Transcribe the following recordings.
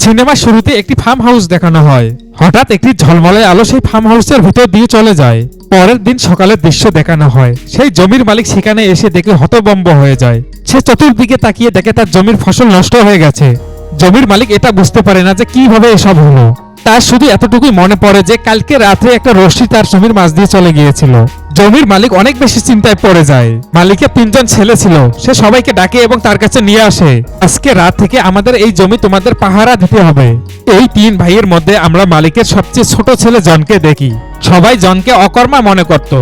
সিনেমার শুরুতে একটি ফার্ম হাউস দেখানো হয়। হঠাৎ একটি ঝলমলে আলো সেই ফার্ম হাউসের ভিতর দিয়ে চলে যায়। পরের দিন সকালের দৃশ্য দেখানো হয়। সেই জমির মালিক সেখানে এসে দেখে হতভম্ব হয়ে যায়। সে চতুর্দিকে তাকিয়ে দেখে তার জমির ফসল নষ্ট হয়ে গেছে। জমির মালিক এটা বুঝতে পারে না যে কিভাবে এসব হলো। তার শুধু এতটুকুই মনে পড়ে যে কালকে রাত্রে একটা রশ্মি তার জমির মাছ দিয়ে চলে গিয়েছিল। জমির মালিক অনেক বেশি চিন্তায় পড়ে যায়। মালিকের 3জন ছেলে ছিল, সে সবাইকে ডাকে এবং তার কাছে নিয়ে আসে। আজকে রাত থেকে আমাদের এই জমি তোমাদের পাহারা দিতে হবে। এই 3 ভাইয়ের মধ্যে আমরা মালিকের সবচেয়ে ছোট ছেলে জনকে দেখি। সবাই জনকে অকর্মা মনে করত,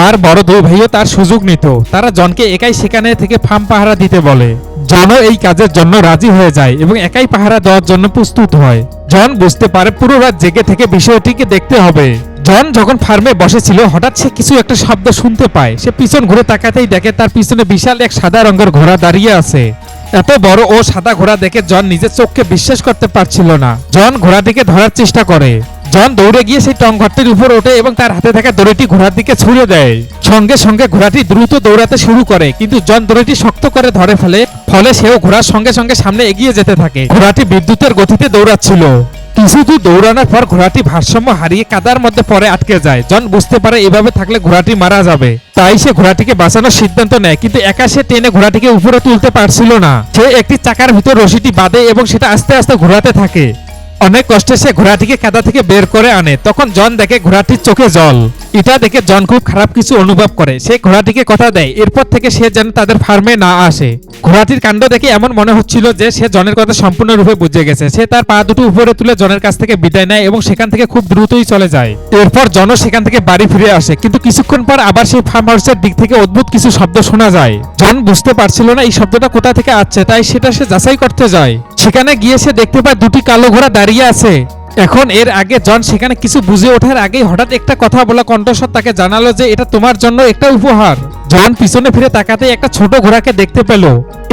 আর বড় 2 ভাইও তার সুযোগ নিত। তারা জনকে একাই সেখানে থেকে ফার্ম পাহারা দিতে বলে। জনও এই কাজের জন্য রাজি হয়ে যায় এবং একাই পাহারা দেওয়ার জন্য প্রস্তুত হয়। জন বুঝতে পারে পুরো রাত জেগে থেকে বিষয়টিকে দেখতে হবে। জন যখন ফার্মে বসেছিল হঠাৎ সে কিছু একটা শব্দ শুনতে পায়। সে পিছন ঘুরে তাকাতেই দেখে তার পিছনে বিশাল এক সাদা রঙের ঘোড়া দাঁড়িয়ে আছে। এত বড় ও সাদা ঘোড়া দেখে জন নিজের চোখকে বিশ্বাস করতে পারছিল না। জন ঘোড়াটিকে ধরার চেষ্টা করে। জন দৌড়ে গিয়ে সেই টং ঘরটির উপর ওঠে এবং তার হাতে থাকা দড়িটি ঘোড়ার দিকে ছুড়ে দেয়। সঙ্গে সঙ্গে ঘোড়াটি দ্রুত দৌড়াতে শুরু করে, কিন্তু জন দড়িটি শক্ত করে ধরে ফলে সেও ঘোড়ার সঙ্গে সঙ্গে সামনে এগিয়ে যেতে থাকে। ঘোড়াটি বিদ্যুতের গতিতে দৌড়াচ্ছিল। কিছু দূর দৌড়ানোর পর ঘোড়াটি ভারসাম্য হারিয়ে কাদার মধ্যে পরে আটকে যায়। জন বুঝতে পারে এভাবে থাকলে ঘোড়াটি মারা যাবে। তাই সে ঘোড়াটিকে বাঁচানোর সিদ্ধান্ত নেয়, কিন্তু একা সে টেনে ঘোড়াটিকে উপরে তুলতে পারছিল না। সে একটি চাকার ভিতর রশিটি বাঁধে এবং সেটা আস্তে আস্তে ঘোরাতে থাকে। অনেক কষ্টে সে ঘোড়াটিকে কাদা থেকে বের করে আনে। তখন জন দেখে ঘোড়াটির চোখে জল। এটা দেখে জন খুব খারাপ কিছু অনুভব করে। সে ঘোড়াটিকে কথা দেয় এরপর থেকে সে যেন তাদের ফার্মে না আসে। ঘোড়াটির কাণ্ড দেখে এমন মনে হচ্ছিল যে সে জনের কথা সম্পূর্ণরূপে বুঝে গেছে। সে তার পা দুটো উপরে তুলে জনের কাছ থেকে বিদায় নেয় এবং সেখান থেকে খুব দ্রুতই চলে যায়। এরপর জনও সেখান থেকে বাড়ি ফিরে আসে, কিন্তু কিছুক্ষণ পর আবার সেই ফার্ম হাউসের দিক থেকে অদ্ভুত কিছু শব্দ শোনা যায়। জন বুঝতে পারছিল না এই শব্দটা কোথা থেকে আসছে, তাই সেটা সে যাচাই করতে যায়। সেখানে গিয়ে সে দেখতে পায় 2টি কালো ঘোড়া দাঁড়িয়ে আছে। এখন এর আগে জন সেখানে কিছু বুঝে ওঠার আগেই হঠাৎ একটা কথা বলা কণ্ঠস্বর তাকে জানালো যে এটা তোমার জন্য একটা উপহার। জন পিছনে ফিরে তাকাতে একটা ছোট ঘোড়াকে দেখতে পেল।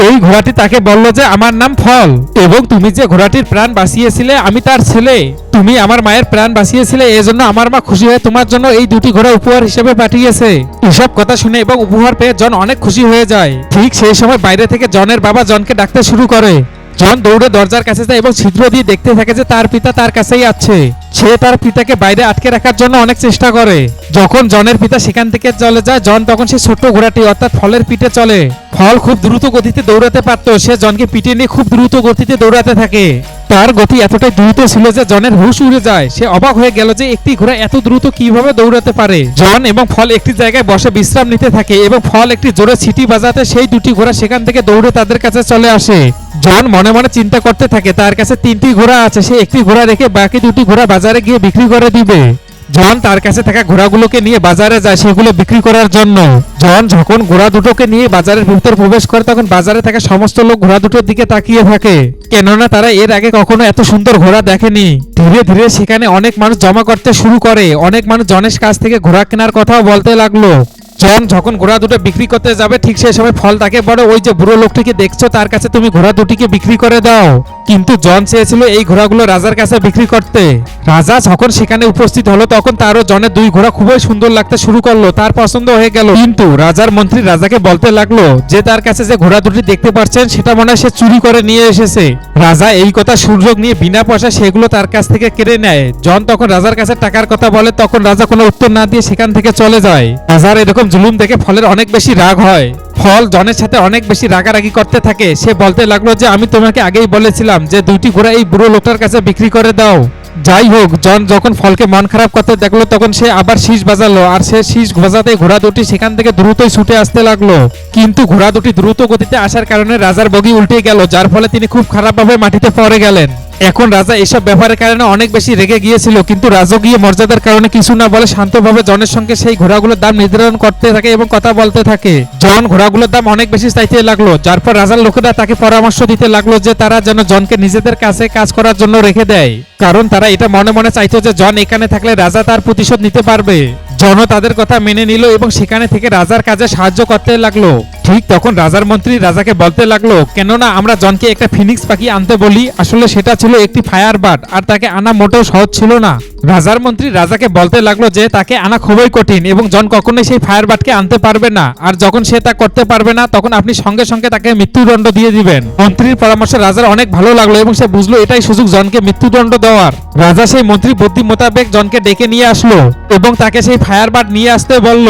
এই ঘোড়াটি তাকে বলল যে আমার নাম ফল, এবং তুমি যে ঘোড়াটির প্রাণ বাঁচিয়েছিলে আমি তার ছেলে। তুমি আমার মায়ের প্রাণ বাঁচিয়েছিলে, এজন্য আমার মা খুশি হয়ে তোমার জন্য এই 2টি ঘোড়া উপহার হিসেবে পাঠিয়েছে। এসব কথা শুনে এবং উপহার পেয়ে জন অনেক খুশি হয়ে যায়। ঠিক সেই সময় বাইরে থেকে জনের বাবা জনকে ডাকতে শুরু করে। জন দৌড়ে দরজার কাছে যায় এবং ছিদ্র দিয়ে দেখতে থাকে যে তার পিতা তার কাছেই আছে। সে তার পিতাকে বাইরে আটকে রাখার জন্য অনেক চেষ্টা করে। যখন জনের পিতা সেখান থেকে চলে যায় জন তখন সে ছোট্ট ঘোড়াটি অর্থাৎ ফলের পিঠে চলে। ফল খুব দ্রুত গতিতে দৌড়াতে পারত। সে জনকে পিঠে নিয়ে খুব দ্রুত গতিতে দৌড়াতে থাকে। তার গতি এতটাই দ্রুত ছিল যে জনের হুঁশ উড়ে যায়। সে অবাক হয়ে গেল যে একটি ঘোড়া এত দ্রুত কিভাবে দৌড়াতে পারে। জন এবং ফল একটি জায়গায় বসে বিশ্রাম নিতে থাকে এবং ফল একটি জোরে সিটি বাজাতে সেই 2টি ঘোড়া সেখান থেকে দৌড়ে তাদের কাছে চলে আসে। জন মনে মনে চিন্তা করতে থাকে তার কাছে 3টি ঘোড়া আছে, সে একটি ঘোড়া রেখে বাকি 2টি ঘোড়া বাজারে গিয়ে বিক্রি করে দিবে। জন তার কাছে থাকা ঘোড়াগুলোকে নিয়ে বাজারে যায় সেগুলো বিক্রি করার জন্য। জন যখন ঘোড়া দুটোকে নিয়ে বাজারের ভিতর প্রবেশ করে তখন বাজারে থাকা সমস্ত লোক ঘোড়া দুটোর দিকে তাকিয়ে থাকে, কেননা তারা এর আগে কখনো এত সুন্দর ঘোড়া দেখেনি। ধীরে ধীরে সেখানে অনেক মানুষ জমা করতে শুরু করে। অনেক মানুষ জনের কাছ থেকে ঘোড়া কেনার কথাও বলতে লাগলো। জন যখন ঘোড়া দুটো বিক্রি করতে যাবে ঠিক সেই সময় ফল তাকে বলে ওই যে বুড়ো লোকটিকে দেখছো তার কাছে তুমি ঘোড়া দুটিকে বিক্রি করে দাও। কিন্তু জন চেয়েছিল এই ঘোড়াগুলো রাজার কাছে বিক্রি করতে। রাজা যখন সেখানে উপস্থিত হলো তখন তারও জনের 2 ঘোড়া খুবই সুন্দর লাগতে শুরু করলো। তার পছন্দ হয়ে গেল, কিন্তু রাজার মন্ত্রী রাজাকে বলতে লাগলো যে তার কাছে যে ঘোড়া দুটি দেখতে পাচ্ছেন সেটা মনে হয় সে চুরি করে নিয়ে এসেছে। রাজা এই কথা সুযোগ নিয়ে বিনা পয়সা সেগুলো তার কাছ থেকে কেড়ে নেয়। জন তখন রাজার কাছে টাকার কথা বলে, তখন রাজা কোনো উত্তর না দিয়ে সেখান থেকে চলে যায়। রাজার এরকম জুলুম দেখে ফলের অনেক বেশি রাগ হয়। ফল জনের সাথে অনেক বেশি রাগারাগি করতে থাকে। সে বলতে লাগলো যে আমি তোমাকে আগেই বলেছিলাম যে 2টি ঘোড়া এই বুড়ো লোকটার কাছে বিক্রি করে দাও। যাই হোক, জন যখন ফলকে মন খারাপ করতে দেখলো তখন সে আবার শীষ বাজালো, আর সে শীষ বাজাতে ঘোড়া দুটি সেখান থেকে দ্রুতই ছুটে আসতে লাগলো। কিন্তু ঘোড়া দুটি দ্রুত গতিতে আসার কারণে রাজার বগি উল্টে গেল, যার ফলে তিনি খুব খারাপভাবে মাটিতে পড়ে গেলেন। এখন রাজা এইসব ব্যাপারের কারণে অনেক বেশি রেগে গিয়েছিল, কিন্তু রাজকীয় মর্যাদার কারণে কিছু না বলে শান্তভাবে জনের সঙ্গে সেই ঘোড়াগুলোর দাম নির্ধারণ করতে থাকে এবং কথা বলতে থাকে। জন ঘোড়াগুলোর দাম অনেক বেশি চাইতে লাগলো, যার পর রাজার লোকেরা তাকে পরামর্শ দিতে লাগলো যে তারা যেন জনকে নিজেদের কাছে কাজ করার জন্য রেখে দেয়, কারণ তারা এটা মনে মনে চাইতো যে জন এখানে থাকলে রাজা তার প্রতিশোধ নিতে পারবে। জনও তাদের কথা মেনে নিল এবং সেখানে থেকে রাজার কাজে সাহায্য করতে লাগলো। ঠিক তখন রাজার মন্ত্রী রাজাকে বলতে লাগলো, কেননা আমরা জনকে একটা ফিনিক্স পাখি আনতে বলি, আসলে সেটা ছিল একটি ফায়ার বার্ড, আর তাকে আনা মোটেও সহজ ছিল না। রাজার মন্ত্রী রাজাকে বলতে লাগলো যে তাকে আনা খুবই কঠিন এবং জন কখনোই সেই ফায়ার বার্ডকে আনতে পারবে না, আর যখন সে তা করতে পারবে না তখন আপনি সঙ্গে সঙ্গে তাকে মৃত্যুদণ্ড দিয়ে দিবেন। মন্ত্রীর পরামর্শ রাজার অনেক ভালো লাগলো এবং সে বুঝলো এটাই সুযোগ জনকে মৃত্যুদণ্ড দেওয়ার। রাজা সেই মন্ত্রীর বুদ্ধি মোতাবেক জনকে ডেকে নিয়ে আসলো এবং তাকে সেই ফায়ার বার্ড নিয়ে আসতে বলল।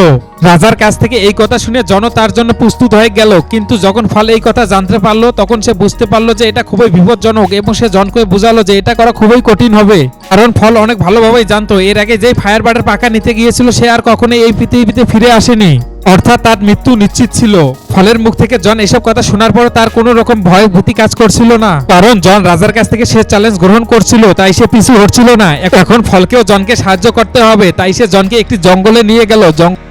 রাজার কাছ থেকে এই কথা শুনে জন তার জন্য প্রস্তুত হয়ে গেল, কিন্তু যখন ফল এই কথা জানতে পারলো তখন সে বুঝতে পারলো যে এটা খুবই বিপজ্জনক এবং সে জনকে বোঝালো যে এটা করা খুবই কঠিন হবে, কারণ ফল অনেক ভালোভাবেই জানতো এর আগে যেই ফায়ার বার্ডের পাকা নিতে গিয়েছিল সে আর কখনোই এই পৃথিবীতে ফিরে আসেনি, অর্থাৎ তার মৃত্যু নিশ্চিত ছিল। ফলের মুখ থেকে জন এসব কথা শোনার পর তার কোনো রকম ভয় ভীতি কাজ করছিল না, কারণ জন রাজার কাছ থেকে সে চ্যালেঞ্জ গ্রহণ করছিল, তাই সে পিছু হটছিল না। এখন ফলকেও জনকে সাহায্য করতে হবে, তাই সে জনকে একটি জঙ্গলে নিয়ে গেল।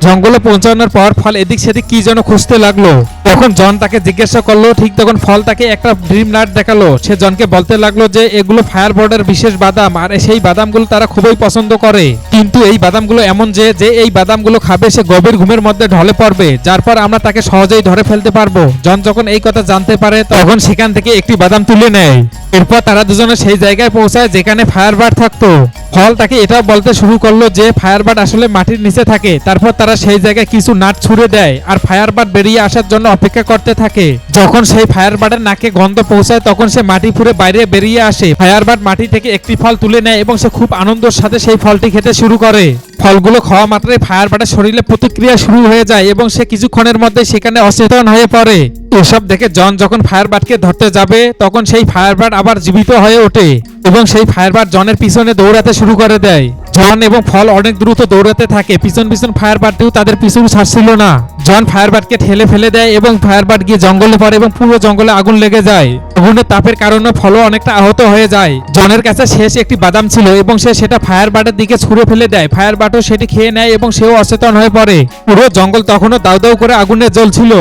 জঙ্গলে পৌঁছানোর পর ফল এদিক সেদিক কি যেন খুঁজতে লাগলো। তখন জন তাকে জিজ্ঞাসা করলো, ঠিক তখন ফল তাকে একটা ড্রিম নাট দেখালো। সে জনকে বলতে লাগলো যে এগুলো ফায়ার বোর্ডের বিশেষ বাদাম, আর সেই বাদামগুলো তারা খুবই পছন্দ করে, কিন্তু এই বাদামগুলো এমন যে এই বাদামগুলো খাবে সে গভীর ঘুমের মধ্যে ঢলে পড়বে, যার পর আমরা তাকে সহজেই ধরে ফেলতে পারবো। জন যখন এই কথা জানতে পারে তখন সেখান থেকে একটি বাদাম তুলে নেয়। এরপর তারা দুজনে সেই জায়গায় পৌঁছায় যেখানে ফায়ার বার্ড থাকতো। ফল তাকে এটাও বলতে শুরু করলো যে ফায়ার বার্ড আসলে মাটির নিচে থাকে। তারপর তারা সেই জায়গায় কিছু নাট ছুড়ে দেয় আর ফায়ার বার্ড বেরিয়ে আসার জন্য অপেক্ষা করতে থাকে। যখন সেই ফায়ার বার্ডের নাকে গন্ধ পৌঁছায় তখন সে মাটি ফুঁড়ে বাইরে বেরিয়ে আসে। ফায়ার বার্ড মাটি থেকে একটি ফল তুলে নেয় এবং সে খুব আনন্দের সাথে সেই ফলটি খেতে শুরু করে। ফলগুলো খাওয়া মাত্রই ফায়ার বার্ডের শরীরে প্রতিক্রিয়া শুরু হয়ে যায় এবং সে কিছুক্ষণের মধ্যে সেখানে অচেতন হয়ে পড়ে। এসব দেখে জন যখন ফায়ার বার্ডকে ধরতে যাবে তখন সেই ফায়ার বার্ড আবার জীবিত হয়ে ওঠে এবং সেই ফায়ার বার্ড জনের পিছনে দৌড়াতে শুরু করে দেয়। জন এবং ফল অনেক দ্রুত দৌড়াতে থাকে, পিছন পিছন ফায়ার বার্ডটিও তাদের পিছু ছাড়ছিল না। জন ফায়ার বার্ডকে ঠেলে ফেলে দেয় এবং ফায়ার বার্ড গিয়ে জঙ্গলে পড়ে এবং পুরো জঙ্গলে আগুন লেগে যায়। আগুনের তাপের কারণে ফলও অনেকটা আহত হয়ে যায়। জনের কাছে শেষ একটি বাদাম ছিল এবং সে সেটা ফায়ার বার্ডের দিকে ছুঁড়ে ফেলে দেয়। ফায়ার বার্ডও সেটি খেয়ে নেয় এবং সেও অচেতন হয়ে পড়ে। পুরো জঙ্গল তখনও দাউ দাউ করে আগুনে জ্বলছিল।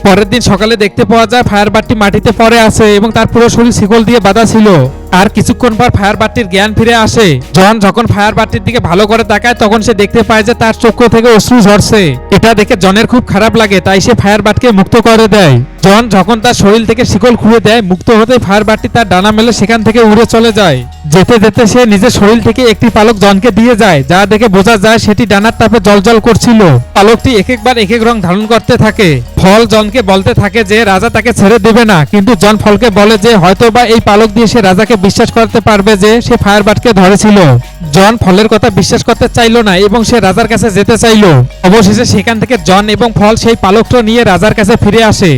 পরের দিন সকালে দেখতে পাওয়া যায় ফায়ার বার্ডটি মাটিতে পড়ে আছে এবং তার পুরো শরীর শিকল দিয়ে বাঁধা ছিল। আর কিছুক্ষণ পর ফায়ার বার্ডটির জ্ঞান ফিরে আসে। জন যখন ফায়ার বার্ডটির দিকে ভালো করে তাকায় তখন সে দেখতে পায় যে তার চক্ষু থেকে অশ্রু ঝরছে। এটা দেখে জনের খুব খারাপ লাগে, তাই সে ফায়ার বার্ডকে মুক্ত করে দেয়। জন যখন তার শরীর থেকে শিকল খুলে দেয়, মুক্ত হতে ফায়ার বার্ডটি তার ডানা মেলে সেখান থেকে উড়ে চলে যায়। যেতে যেতে সে নিজের শরীর থেকে একটি পালক জনকে দিয়ে যায়, যা দেখে বোঝা যায় সেটি ডানার তাপে জ্বলজ্বল করছিল। পালকটি এক একবার এক এক রং ধারণ করতে থাকে। ফল জনকে বলতে থাকে যে রাজা তাকে ছেড়ে দেবে না, কিন্তু জন ফলকে বলে যে হয়তোবা এই পালক দিয়ে সে রাজাকে বিশ্বাস করতে পারবে যে সে ফায়ার বার্ডকে ধরেছিল। জন ফলের কথা বিশ্বাস করতে চাইলো না এবং সে রাজার কাছে যেতে চাইলো। অবশেষে সেখান থেকে জন এবং ফল সেই পালকটা নিয়ে রাজার কাছে ফিরে আসে।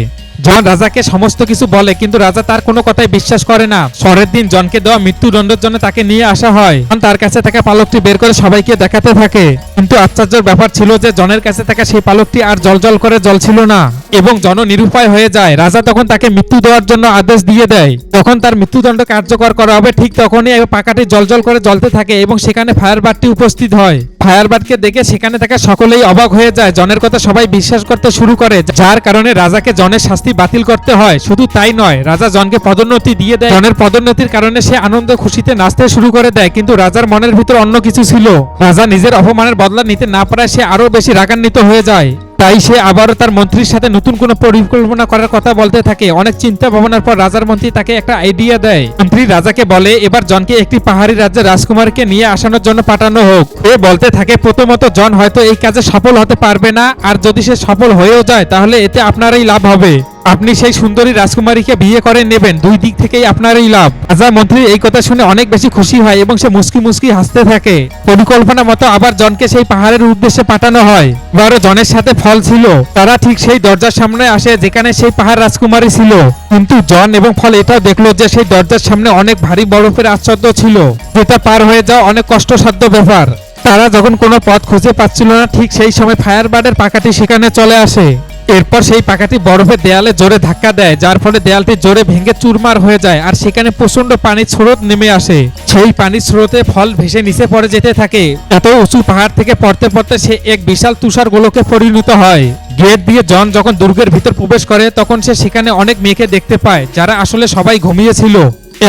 জন রাজাকে সমস্ত কিছু বলে, কিন্তু রাজা তার কোনো কথাই বিশ্বাস করে না। পরের দিন জনকে দেওয়া মৃত্যুদণ্ডের জন্য তাকে নিয়ে আসা হয়। জন তার কাছে থাকা পালকটি বের করে সবাইকে দেখাতে থাকে, কিন্তু আশ্চর্যের ব্যাপার ছিল যে জনের কাছে থাকা সেই পালকটি আর জ্বলজ্বল করে জ্বলছিল না এবং জন নিরুপায় হয়ে যায়। রাজা তখন তাকে মৃত্যু দেওয়ার জন্য আদেশ দিয়ে দেয়। যখন তার মৃত্যুদণ্ড কার্যকর করা হবে ঠিক তখনই পাকাটি জ্বলজ্বল করে জ্বলতে থাকে এবং সেখানে ফায়ার বার্ডটি উপস্থিত হয়। ফায়ার বার্ডকে দেখে সেখানে থাকা সকলেই অবাক হয়ে যায়। জনের কথা সবাই বিশ্বাস করতে শুরু করে, যার কারণে রাজাকে জনের শাস্তি বাতিল করতে হয়। শুধু তাই নয়, রাজা জনকে পদোন্নতি দিয়ে দেয়। জনের পদোন্নতির কারণে সে আনন্দ খুশিতে নাচতে শুরু করে দেয়, কিন্তু রাজার মনের ভিতর অন্য কিছু ছিল। রাজা নিজের অপমানের বদলা নিতে না পারায় সে আরো বেশি রাগান্বিত হয়ে যায়। তাই সে আবারও তার মন্ত্রীর সাথে নতুন কোনো পরিকল্পনা করার কথা বলতে থাকে। অনেক চিন্তা ভাবনার পর রাজার মন্ত্রী তাকে একটা আইডিয়া দেয়। মন্ত্রী রাজাকে বলে এবার জনকে একটি পাহাড়ি রাজ্যের রাজকুমারকে নিয়ে আসানোর জন্য পাঠানো হোক। এ বলতে থাকে প্রথমত জন হয়তো এই কাজে সফল হতে পারবে না, আর যদি সে সফল হয়েও যায় তাহলে এতে আপনারই লাভ হবে। আপনি সেই সুন্দরী রাজকুমারীকে বিয়ে করে নেবেন, দুই দিক থেকেই আপনারই লাভ। রাজা মন্ত্রী এই কথা শুনে অনেক বেশি খুশি হয় এবং সে মুস্কি মুস্কি হাসতে থাকে। পরিকল্পনা মতো আবার জনকে সেই পাহাড়ের উদ্দেশ্যে পাঠানো হয়। এবারও জনের সাথে ফল ছিল। তারা ঠিক সেই দরজার সামনে আসে যেখানে সেই পাহাড় রাজকুমারী ছিল, কিন্তু জন এবং ফল এটাও দেখলো যে সেই দরজার সামনে অনেক ভারী বরফের আচ্ছাদ্য ছিল, যেটা পার হয়ে যাওয়া অনেক কষ্টসাধ্য ব্যাপার। তারা যখন কোনো পথ খুঁজে পাচ্ছিল না ঠিক সেই সময় ফায়ার বার্ডের পাখাটি সেখানে চলে আসে। এরপর সেই পাখাটি বরফের দেয়ালে জোরে ধাক্কা দেয়, যার ফলে দেয়ালটি জোরে ভেঙে চুরমার হয়ে যায় আর সেখানে প্রচন্ড পানির স্রোত নেমে আসে। সেই পানির স্রোতে ফল ভেসে নিচে পড়ে যেতে থাকে। এত উঁচু পাহাড় থেকে পড়তে পড়তে সে এক বিশাল তুষার গোলকে পরিণত হয়। গেট দিয়ে জন যখন দুর্গের ভিতর প্রবেশ করে তখন সে সেখানে অনেক মেয়েকে দেখতে পায়, যারা আসলে সবাই ঘুমিয়েছিল।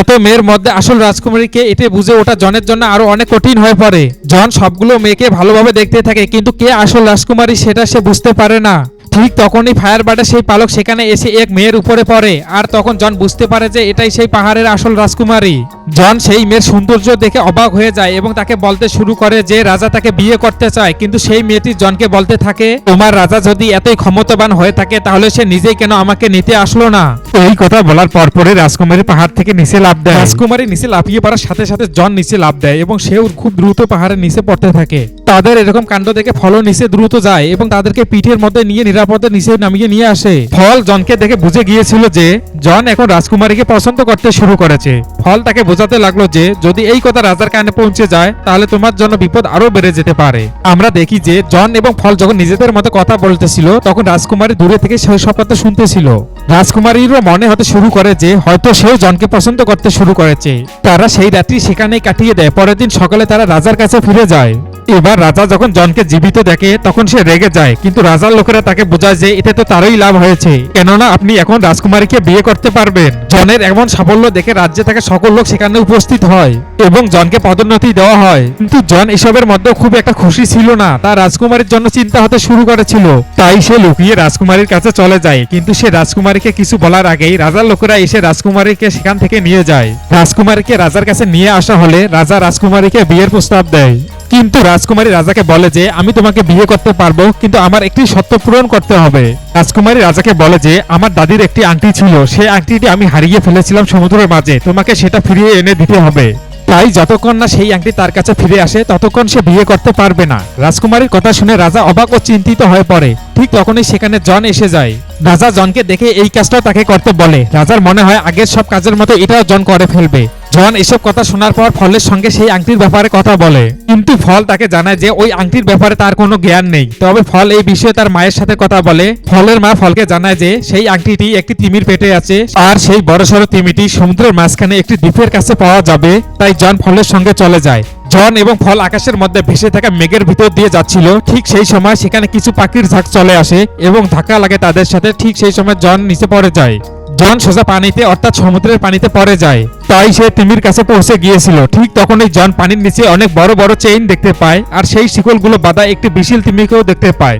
এত মেয়ের মধ্যে আসল রাজকুমারীকে এতে বুঝে ওঠা জনের জন্য আরো অনেক কঠিন হয়ে পড়ে। জন সবগুলো মেয়েকে ভালোভাবে দেখতে থাকে, কিন্তু কে আসল রাজকুমারী সেটা সে বুঝতে পারে না। ঠিক তখনই ফায়ার বার্ডের সেই পালক সেখানে এসে এক মেয়ের উপরে পড়ে, আর তখন জন বুঝতে পারে যে এটাই সেই পাহাড়ের আসল রাজকুমারী। জন সেই মেয়ের সৌন্দর্য দেখে অবাক হয়ে যায় এবং তাকে বলতে শুরু করে যে রাজা তাকে বিয়ে করতে চায়, কিন্তু সেই মেয়েটি জনকে বলতে থাকে, তোমার রাজা যদি এতই ক্ষমতাবান হয়ে থাকে তাহলে সে নিজেই কেন আমাকে নিতে আসলো না। এই কথা বলার পরপরই রাজকুমারী পাহাড় থেকে নিচে লাফ দেয়। রাজকুমারী নিচে লাফিয়ে পড়ার সাথে সাথে জন নিচে লাফ দেয় এবং সেও খুব দ্রুত পাহাড়ের নিচে পড়তে থাকে। তাদের এরকম কাণ্ড দেখে ফলও নিচে দ্রুত যায় এবং তাদেরকে পিঠের মধ্যে নিয়ে নিরাপদে নিচে নামিয়ে নিয়ে আসে। ফল জনকে দেখে বুঝে গিয়েছিল যে জন এখন রাজকুমারীকে পছন্দ করতে শুরু করেছে। ফল তাকে বোঝাতে লাগলো যে যদি এই কথা রাজার কানে পৌঁছে যায় তাহলে তোমার জন্য বিপদ আরো বেড়ে যেতে পারে। আমরা দেখি যে জন এবং ফল যখন নিজেদের মধ্যে কথা বলতেছিল তখন রাজকুমারী দূরে থেকে সেই সব কথা শুনতেছিল। রাজকুমারীরও মনে হতে শুরু করে যে হয়তো সেও জনকে পছন্দ করতে শুরু করেছে। তারা সেই রাত্রি সেখানেই কাটিয়ে দেয়। পরের দিন সকালে তারা রাজার কাছে ফিরে যায়। এবার রাজা যখন জনকে জীবিত দেখে তখন সে রেগে যায়, কিন্তু রাজার লোকেরা তাকে বোঝায় যে এতে তো তারই লাভ হয়েছে, কেননা আপনি এখন রাজকুমারীকে বিয়ে করতে পারবেন। জনের এমন সাফল্য দেখে রাজ্যে থাকা সকল লোক সেখানে উপস্থিত হয় এবং জনকে পদোন্নতি দেওয়া হয়। কিন্তু জন এসবের মধ্যে খুব একটা খুশি ছিল না। তার রাজকুমারীর জন্য চিন্তা হতে শুরু করেছিল। তাই সে লুকিয়ে রাজকুমারীর কাছে চলে যায়, কিন্তু সে রাজকুমারীকে কিছু বলার আগেই রাজার লোকেরা এসে রাজকুমারীকে সেখান থেকে নিয়ে যায়। রাজকুমারীকে রাজার কাছে নিয়ে আসা হলে রাজা রাজকুমারীকে বিয়ের প্রস্তাব দেয়, কিন্তু রাজকুমারী রাজাকে বলে যে আমি তোমাকে বিয়ে করতে পারবো, কিন্তু আমার একটি শর্ত পূরণ করতে হবে। রাজকুমারী রাজাকে বলে যে আমার দাদির একটি আংটি ছিল, সেই আংটিটি আমি হারিয়ে ফেলেছিলাম সমুদ্রের মাঝে, তোমাকে সেটা ফিরিয়ে এনে দিতে হবে। তাই যতক্ষণ না সেই আংটি তার কাছে ফিরে আসে ততক্ষণ সে বিয়ে করতে পারবে না। রাজকুমারীর কথা শুনে রাজা অবাক ও চিন্তিত হয়ে পড়ে। ঠিক তখনই সেখানে জন এসে যায়। রাজা জনকে দেখে এই কাজটাও তাকে করতে বলে। রাজার মনে হয় আগের সব কাজের মতো এটাও জন করে ফেলবে। জন এসব কথা শোনার পর ফলের সঙ্গে সেই আংটির ব্যাপারে কথা বলে, কিন্তু ফল তাকে জানায় যে ওই আংটির ব্যাপারে তার কোনো জ্ঞান নেই। তবে ফল এই বিষয়ে তার মায়ের সাথে কথা বলে। ফলের মা ফলকে জানায় যে সেই আংটিটি একটি তিমির পেটে আছে, আর সেই বড়সড় তিমিটি সমুদ্রের মাঝখানে একটি দ্বীপের কাছে পাওয়া যাবে। তাই জন ফলের সঙ্গে চলে যায়। জন এবং ফল আকাশের মধ্যে ভেসে থাকা মেঘের ভিতর দিয়ে যাচ্ছিল। ঠিক সেই সময় সেখানে কিছু পাখির ঝাঁক চলে আসে এবং ধাক্কা লাগে তাদের সাথে। ঠিক সেই সময় জন নিচে পড়ে যায়। জন সোজা পানিতে অর্থাৎ সমুদ্রের পানিতে পড়ে যায়। তাই সে তিমির কাছে পৌঁছে গিয়েছিল। ঠিক তখনই জন পানির নিচে অনেক বড় বড় চেইন দেখতে পায়, আর সেই শিকলগুলো বাঁধা একটি বিশাল তিমিকেও দেখতে পায়।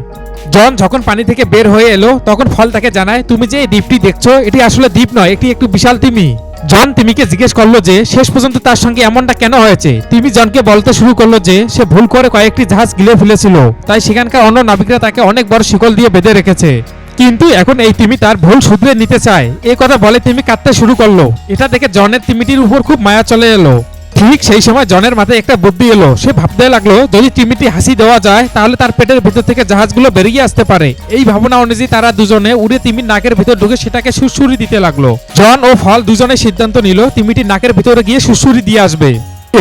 জন যখন পানি থেকে বের হয়ে এলো তখন ফল তাকে জানায়, তুমি যে এই দ্বীপটি দেখছো এটি আসলে দ্বীপ নয়, এটি একটু বিশাল তিমি। জন তিমিকে জিজ্ঞেস করলো যে শেষ পর্যন্ত তার সঙ্গে এমনটা কেন হয়েছে। তিমি জনকে বলতে শুরু করলো যে সে ভুল করে কয়েকটি জাহাজ গিলে ফেলেছিল, তাই সেখানকার অন্য নাবিকরা তাকে অনেক বড় শিকল দিয়ে বেঁধে রেখেছে। কিন্তু এখন এই তিমি তার ভুল শুধরে নিতে চায়। এই কথা বলে তিমি কাঁদতে শুরু করলো। এটা দেখে জনের তিমিটির উপর খুব মায়া চলে এলো। ঠিক সেই সময় জনের মাথায় একটা বুদ্ধি এলো। সে ভাবতে লাগলো যদি তিমিটি হাসি দেওয়া যায় তাহলে তার পেটের ভিতর থেকে জাহাজগুলো বেরিয়ে আসতে পারে। এই ভাবনা অনুযায়ী তারা দুজনে উড়ে তিমির নাকের ভিতর ঢুকে সেটাকে সুড়সুড়ি দিতে লাগলো। জন ও ফল দুজনে সিদ্ধান্ত নিল তিমিটির নাকের ভিতরে গিয়ে সুড়সুড়ি দিয়ে আসবে।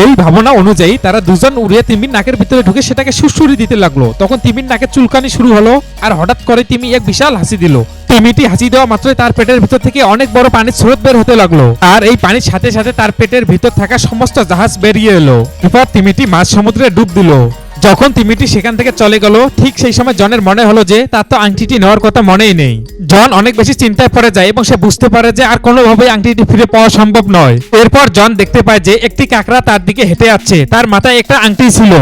এই ভাবনা অনুযায়ী তারা দুজন উড়ে তিমির নাকের ভিতরে ঢুকে সেটাকে সুড়সুড়ি দিতে লাগলো। তখন তিমির নাকে চুলকানি শুরু হলো, আর হঠাৎ করে তিমি এক বিশাল হাসি দিল। তিমিটি হাসি দেওয়া মাত্রই তার পেটের ভিতর থেকে অনেক বড় পানির স্রোত বের হতে লাগলো, আর এই পানির সাথে সাথে তার পেটের ভিতর থাকা সমস্ত জাহাজ বেরিয়ে এলো। এরপর তিমিটি মাঝ সমুদ্রে ডুব দিল। যখন তিমিটি সেখান থেকে চলে গেল ঠিক সেই সময় জনের মনে হলো যে তার তো আংটিটি নেওয়ার কথা মনেই নেই। জন অনেক বেশি চিন্তায় পড়ে যায় এবং সে বুঝতে পারে যে আর কোনোভাবেই আংটিটি ফিরে পাওয়া সম্ভব নয়। এরপর জন দেখতে পায় যে একটি কাকড়া তার দিকে হেঁটে আসছে, তার মাথায় একটা আংটি ছিল,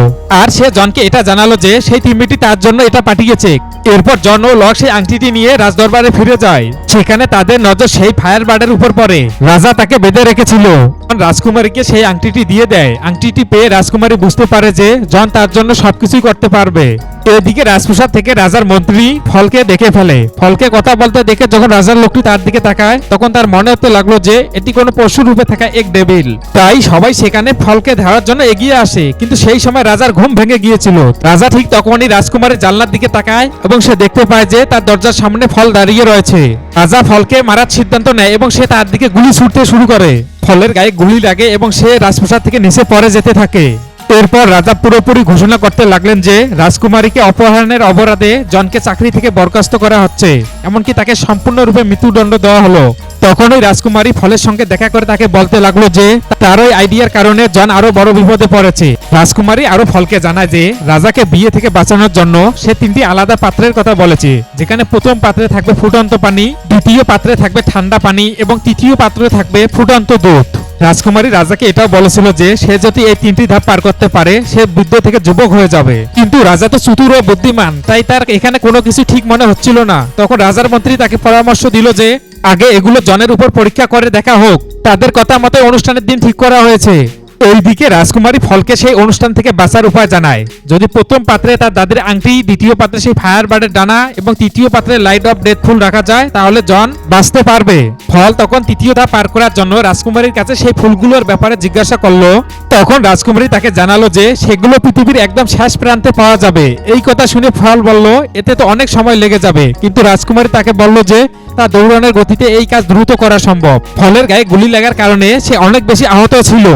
আর সে জনকে এটা জানালো যে সেই তিমিটি তার জন্য এটা পাঠিয়েছে। এরপর জন ও লক সেই আংটিটি নিয়ে রাজদরবারে ফিরে যায়। সেখানে তাদের নজর সেই ফায়ার বার্ডের উপর পড়ে। রাজা তাকে বেঁধে রেখেছিল। রাজকুমারীকে সেই আংটিটি দিয়ে দেয়। আংটিটি পেয়ে রাজকুমারী বুঝতে পারে যে জন তার জন্য সবকিছুই করতে পারবে। এদিকে রাজপ্রাসাদ থেকে রাজার মন্ত্রী ফলকে দেখে ফেলে। ফলকে কথা বলতে দেখে যখন রাজার লোকটি তার দিকে তাকায় তখন তার মনে হতে লাগলো যে এটি কোনো পশু রূপে থাকা এক ডেভিল। তাই সবাই সেখানে ফলকে ধরার জন্য এগিয়ে আসে, কিন্তু সেই সময় রাজার ঘুম ভেঙে গিয়েছিল। রাজা ঠিক তখনই রাজকুমারের জানলার দিকে তাকায় এবং সে দেখতে পায় যে তার দরজার সামনে ফল দাঁড়িয়ে রয়েছে। রাজা ফলকে মারার সিদ্ধান্ত নেয় এবং সে তার দিকে গুলি ছুটতে শুরু করে। ফলের গায়ে গুলি লাগে এবং সে রাজপ্রাসাদ থেকে নিচে পড়ে যেতে থাকে। এরপর রাজা পুরোপুরি ঘোষণা করতে লাগলেন যে রাজকুমারীকে অপহরণের অপরাধে জনকে চাকরি থেকে বরখাস্ত করা হচ্ছে, এমনকি তাকে সম্পূর্ণরূপে মৃত্যুদণ্ড দেওয়া হলো। তখনই রাজকুমারী ফলের সঙ্গে দেখা করে তাকে বলতে লাগলো যে তার ওই আইডিয়ার কারণে জন আরো বড় বিপদে পড়েছে। রাজকুমারী আরো ফলকে জানায় যে রাজাকে বিয়ে থেকে বাঁচানোর জন্য সে 3টি আলাদা পাত্রের কথা বলেছে, যেখানে প্রথম পাত্রে থাকবে ফুটন্ত পানি, দ্বিতীয় পাত্রে থাকবে ঠান্ডা পানি এবং তৃতীয় পাত্রে থাকবে ফুটন্ত দুধ। রাজকুমারী রাজাকে এটাও বলেছিল যে সে যদি এই 3টি ধাপ পার করতে পারে সে বৃদ্ধ থেকে যুবক হয়ে যাবে, কিন্তু রাজা তো চতুর ও বুদ্ধিমান, তাই তার এখানে কোনো কিছু ঠিক মনে হচ্ছিল না। তখন রাজার মন্ত্রী তাকে পরামর্শ দিল যে আগে এগুলো জনের উপর পরীক্ষা করে দেখা হোক। তাদের কথা মতো অনুষ্ঠানের দিন ঠিক করা হয়েছে। এইদিকে রাজকুমারী ফলকে সেই অনুষ্ঠান থেকে বাঁচার উপায় জানায়। যদি প্রথম পাত্রে তার দাদির আংটি, দ্বিতীয় পাত্রে সেই ফায়ার বার্ডের ডানা এবং তৃতীয় পাত্রে লাইট অফ ডেথ ফুল রাখা যায় তাহলে জন বাঁচতে পারবে। ফল তখন তৃতীয় ধাপ পার করার জন্য রাজকুমারীর কাছে সেই ফুলগুলোর ব্যাপারে জিজ্ঞাসা করলো। তখন রাজকুমারী তাকে জানালো যে সেগুলো পৃথিবীর একদম শেষ প্রান্তে পাওয়া যাবে। এই কথা শুনে ফল বলল এতে তো অনেক সময় লেগে যাবে, কিন্তু রাজকুমারী তাকে বলল যে তার দৌড়ানোর গতিতে এই কাজ দ্রুত করা সম্ভব। ফলের গায়ে গুলি লাগার কারণে সে অনেক বেশি আহত ছিল,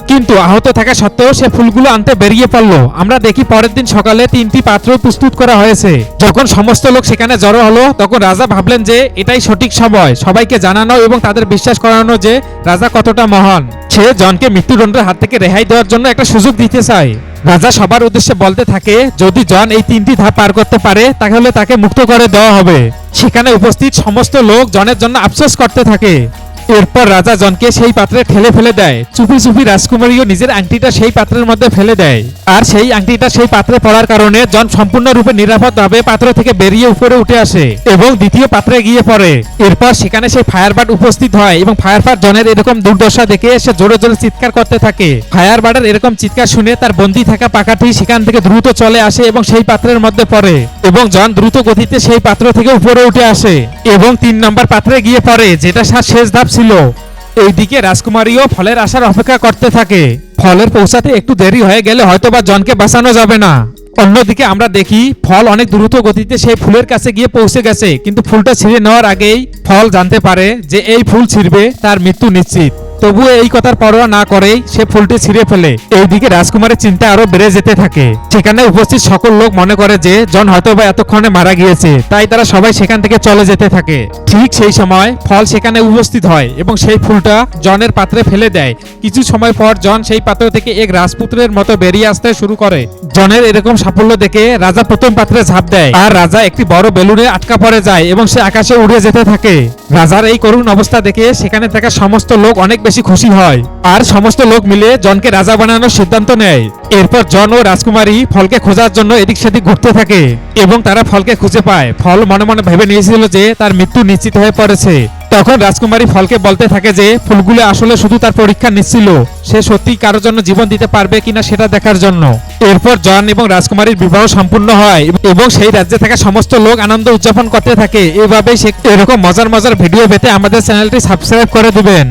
কিন্তু আহত থাকা সত্ত্বেও সে ফুলগুলো আনতে বেরিয়ে পড়লো। আমরা দেখি পরের দিন সকালে 3টি পাত্র প্রস্তুত করা হয়েছে। যখন সমস্ত লোক সেখানে জড়ো হলো তখন রাজা ভাবলেন যে এটাই সঠিক সময় সবাইকে জানানো এবং তাদের বিশ্বাস করানো যে রাজা কতটা মহান। সে জনকে মৃত্যুদণ্ডের হাত থেকে রেহাই দেওয়ার জন্য একটা সুযোগ দিতে চায়। রাজা সবার উদ্দেশ্যে বলতে থাকে যদি জন এই 3টি ধাপ পার করতে পারে তাহলে তাকে মুক্ত করে দেওয়া হবে। সেখানে উপস্থিত সমস্ত লোক জনের জন্য আফসোস করতে থাকে। এরপর রাজা জনকে সেই পাত্রে ঠেলে ফেলে দেয়। চুপি চুপি রাজকুমারীও নিজের আংটিটা সেই পাত্রের মধ্যে ফেলে দেয়, আর সেই আংটিটা সেই পাত্রে পড়ার কারণে জন সম্পূর্ণরূপে নিরাপদভাবে পাত্র থেকে বেরিয়ে উপরে উঠে আসে এবং দ্বিতীয় পাত্রে গিয়ে পড়ে। এরপর সেখানে সেই ফায়ারবার্ড উপস্থিত হয় এবং ফায়ারবার্ড জনের এরকম দুর্দশা দেখে সে জোরে জোরে চিৎকার করতে থাকে। ফায়ারবার্ডের এরকম চিৎকার শুনে তার বন্দী থাকা পাখাটি সেখান থেকে দ্রুত চলে আসে এবং সেই পাত্রের মধ্যে পড়ে এবং জন দ্রুত গতিতে সেই পাত্র থেকে উপরে উঠে আসে এবং 3 নম্বর পাত্রে গিয়ে পড়ে, যেটা শেষ ধাপ ছিল। এইদিকে রাজকুমারীও ফলের আসার অপেক্ষা করতে থাকে। ফলের পৌঁছাতে একটু দেরি হয়ে গেলে হয়তোবা জনকে বাঁচানো যাবে না। অন্যদিকে আমরা দেখি ফল অনেক দ্রুত গতিতে সেই ফুলের কাছে গিয়ে পৌঁছে গেছে, কিন্তু ফুলটা ছিঁড়ে নেওয়ার আগেই ফল জানতে পারে যে এই ফুল ছিঁড়বে তার মৃত্যু নিশ্চিত। তবুও এই কথার পরোয়া না করেই সে ফুলটি ছিঁড়ে ফেলে। এইদিকে রাজকুমারের চিন্তা আরো বেড়ে যেতে থাকে। সেখানে উপস্থিত সকল লোক মনে করে যে জন হয়তোবা এতক্ষণে মারা গিয়েছে, তাই তারা সবাই সেখান থেকে চলে যেতে থাকে। ঠিক সেই সময় ফল সেখানে উপস্থিত হয় এবং সেই ফুলটা জনের পাত্রে ফেলে দেয়। কিছু সময় পর জন সেই পাত্র থেকে এক রাজপুত্রের মতো বেরিয়ে আসতে শুরু করে। জনের এরকম সাফল্য দেখে রাজা প্রথম পাত্রে ঝাঁপ দেয়, আর রাজা একটি বড় বেলুনে আটকা পড়ে যায় এবং সে আকাশে উড়ে যেতে থাকে। রাজার এই করুণ অবস্থা দেখে সেখানে থাকা সমস্ত লোক অনেক বেশি খুশি হয়, আর সমস্ত লোক মিলে জনকে রাজা বানানোর সিদ্ধান্ত নেয়। এরপর জন ও রাজকুমারী ফলকে খোঁজার জন্য এদিক সেদিক ঘুরতে থাকে এবং তারা ফলকে খুঁজে পায়। ফল মনে মনে ভেবে নিয়েছিল যে তার মৃত্যু নিশ্চিত হয়ে পড়েছে। তখন রাজকুমারী ফলকে বলতে থাকে যে ফুলগুলো আসলে শুধু তার পরীক্ষা নিচ্ছিল, সে সত্যি কারোর জন্য জীবন দিতে পারবে কিনা সেটা দেখার জন্য। এরপর জন এবং রাজকুমারীর বিবাহ সম্পূর্ণ হয় এবং সেই রাজ্যে থাকা সমস্ত লোক আনন্দ উদযাপন করতে থাকে। এভাবেই এরকম মজার মজার ভিডিও পেতে আমাদের চ্যানেলটি সাবস্ক্রাইব করে দিবেন।